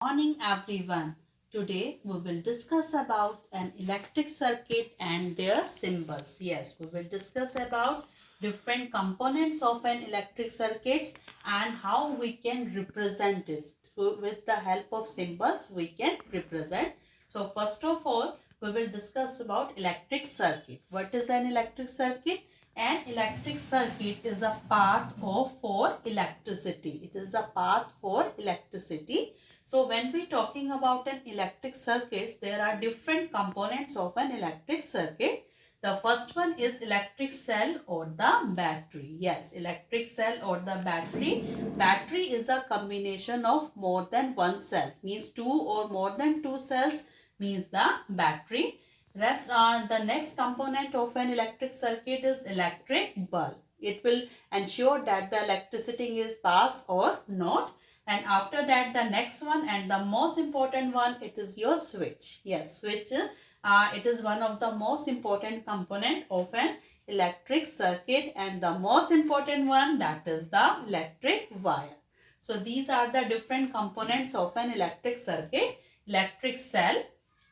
Morning everyone. Today we will discuss about an electric circuit and their symbols. Yes, we will discuss about different components of an electric circuit and how we can represent it. With the help of symbols we can represent. So first of all we will discuss about electric circuit. What is an electric circuit? An electric circuit is a path for electricity. It is a path for electricity. So when we talking about an electric circuits, there are different components of an electric circuit. The first one is electric cell or the battery. Yes, electric cell or the battery. Battery is a combination of more than one cell. Means two or more than two cells means the battery. The next component of an electric circuit is electric bulb. It will ensure that the electricity is passed or not. And after that the next one and the most important one, it is your switch. Yes, switch. It is one of the most important component of an electric circuit, and the most important one, that is the electric wire. So these are the different components of an electric circuit: electric cell,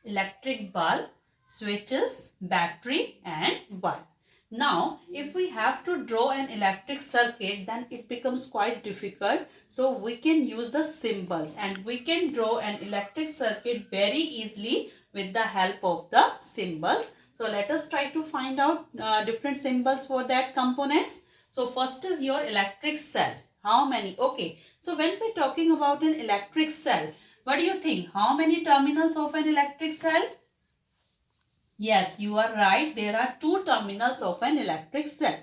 electric bulb, switches, battery and wire. Now, if we have to draw an electric circuit, then it becomes quite difficult. So we can use the symbols and we can draw an electric circuit very easily with the help of the symbols. So let us try to find out different symbols for that components. So first is your electric cell. How many? Okay. So when we're talking about an electric cell, what do you think? How many terminals of an electric cell? Yes, you are right. There are two terminals of an electric cell.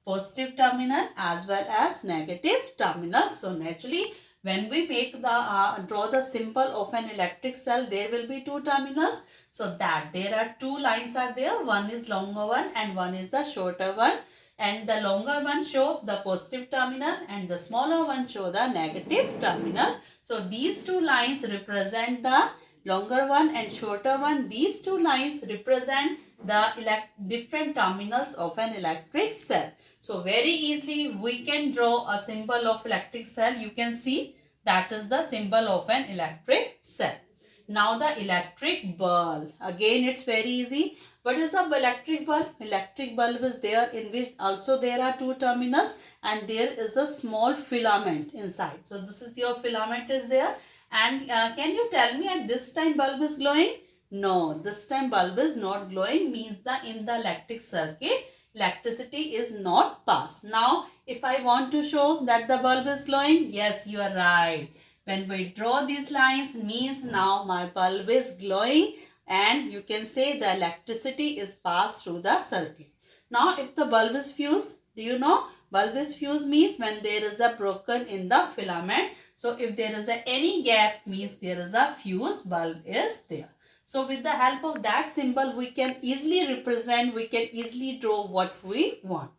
Positive terminal as well as negative terminal. So naturally, when we make the draw the symbol of an electric cell, there will be two terminals. So that there are two lines are there. One is longer one and one is the shorter one. And the longer one show the positive terminal and the smaller one show the negative terminal. So these two lines represent the longer one and shorter one. These two lines represent the different terminals of an electric cell. So very easily we can draw a symbol of electric cell. You can see that is the symbol of an electric cell. Now the electric bulb. Again it's very easy. What is a electric bulb? Electric bulb is there in which also there are two terminals and there is a small filament inside. So this is your filament is there. And can you tell me at this time bulb is glowing? No, this time bulb is not glowing, means the in the electric circuit electricity is not passed. Now if I want to show that the bulb is glowing, yes, you are right. When we draw these lines means now my bulb is glowing and you can say the electricity is passed through the circuit. Now if the bulb is fused, do you know bulb is fused means when there is a broken in the filament. So if there is any gap means there is a fuse bulb is there. So with the help of that symbol we can easily represent, we can easily draw what we want.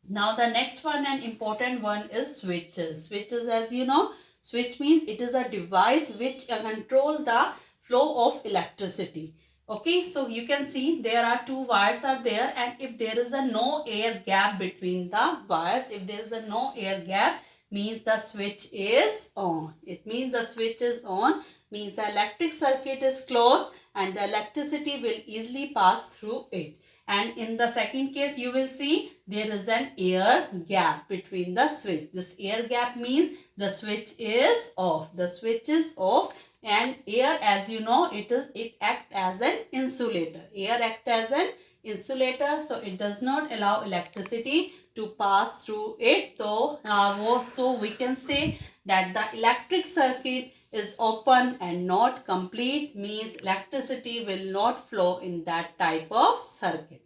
Now the next one and important one is switches. Switches, as you know, switch means it is a device which control the flow of electricity. Okay, so you can see there are two wires are there, and if there is a no air gap between the wires, if there is a no air gap means the switch is on. It means the switch is on, means the electric circuit is closed and the electricity will easily pass through it. And in the second case you will see there is an air gap between the switch. This air gap means the switch is off. The switch is off, and air, as you know, it act as an insulator. Air act as an insulator, so it does not allow electricity to pass through it. So we can say that the electric circuit is open and not complete, means electricity will not flow in that type of circuit.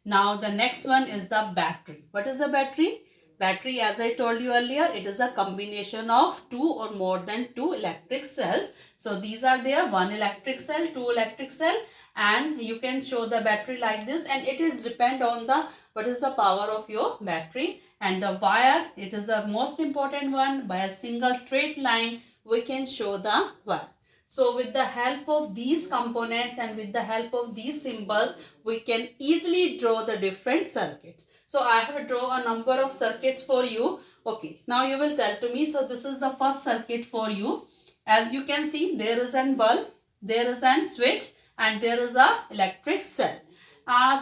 Now the next one is the battery. What is a battery? Battery, as I told you earlier, it is a combination of two or more than two electric cells. So these are there, one electric cell, two electric cell, and you can show the battery like this, and it is depend on the what is the power of your battery. And the wire, it is the most important one. By a single straight line we can show the wire. So with the help of these components and with the help of these symbols, we can easily draw the different circuits. So I have drawn a number of circuits for you. Okay, now you will tell to me. So this is the first circuit for you. As you can see, there is a bulb, there is a switch, and there is a electric cell.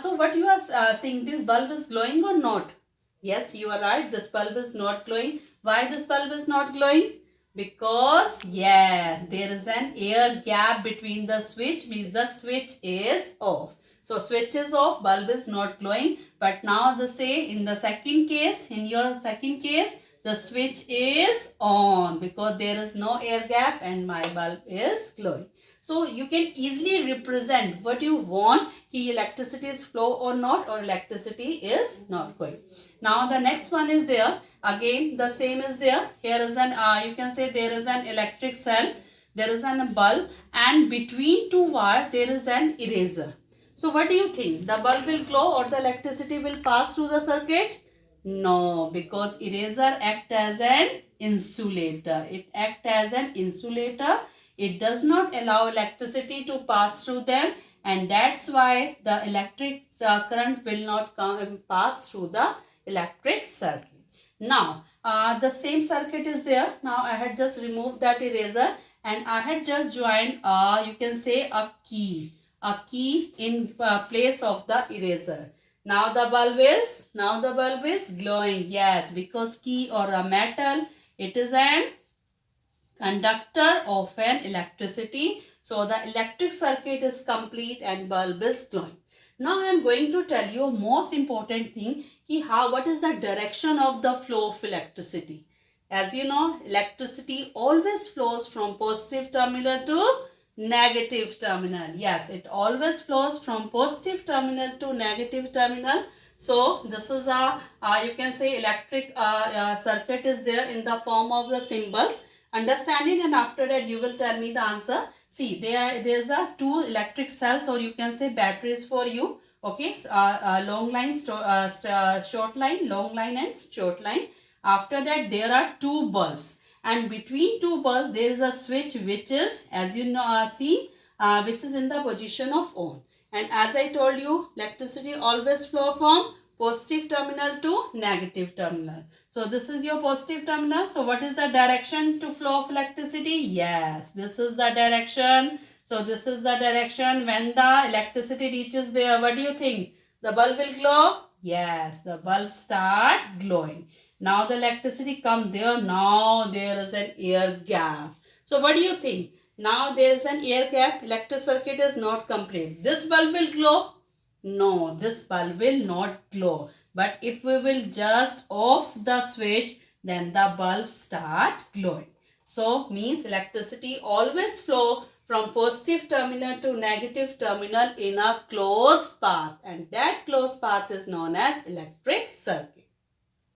So what you are seeing, this bulb is glowing or not? Yes, you are right. This bulb is not glowing. Why this bulb is not glowing? Because yes, there is an air gap between the switch, means the switch is off. So switch is off, bulb is not glowing. But now the say in the second case, in your second case, the switch is on because there is no air gap and my bulb is glowing. So you can easily represent what you want, ki electricity is flow or not, or electricity is not going. Now the next one is there. Again the same is there. Here is an you can say there is an electric cell, there is an bulb, and between two wires there is an eraser. So what do you think? The bulb will glow or the electricity will pass through the circuit? No, because eraser act as an insulator. It act as an insulator. It does not allow electricity to pass through them, and that's why the electric current will not pass through the electric circuit. Now, the same circuit is there. Now, I had just removed that eraser and I had just joined, you can say a key in place of the eraser. Now the bulb is glowing. Yes, because key or a metal, it is an conductor of an electricity. So the electric circuit is complete and bulb is glowing. Now I am going to tell you a most important thing, what is the direction of the flow of electricity. As you know, electricity always flows from positive terminal to negative terminal. Yes, it always flows from positive terminal to negative terminal. So this is a you can say electric circuit is there in the form of the symbols. Understand it, and after that you will tell me the answer. See, there's a two electric cells, or you can say batteries for you. Okay, long line, short line, long line and short line. After that there are two bulbs, and between two bulbs there is a switch which is, as you know, see, which is in the position of on. And as I told you, electricity always flow from positive terminal to negative terminal. So this is your positive terminal. So what is the direction to flow of electricity? Yes, this is the direction. So this is the direction. When the electricity reaches there, what do you think? The bulb will glow? Yes, the bulb start glowing. Now the electricity come there. Now there is an air gap. So what do you think? Now there is an air gap. Electric circuit is not complete. This bulb will glow? No, this bulb will not glow. But if we will just off the switch, then the bulb start glowing. So means electricity always flow from positive terminal to negative terminal in a closed path, and that closed path is known as electric circuit.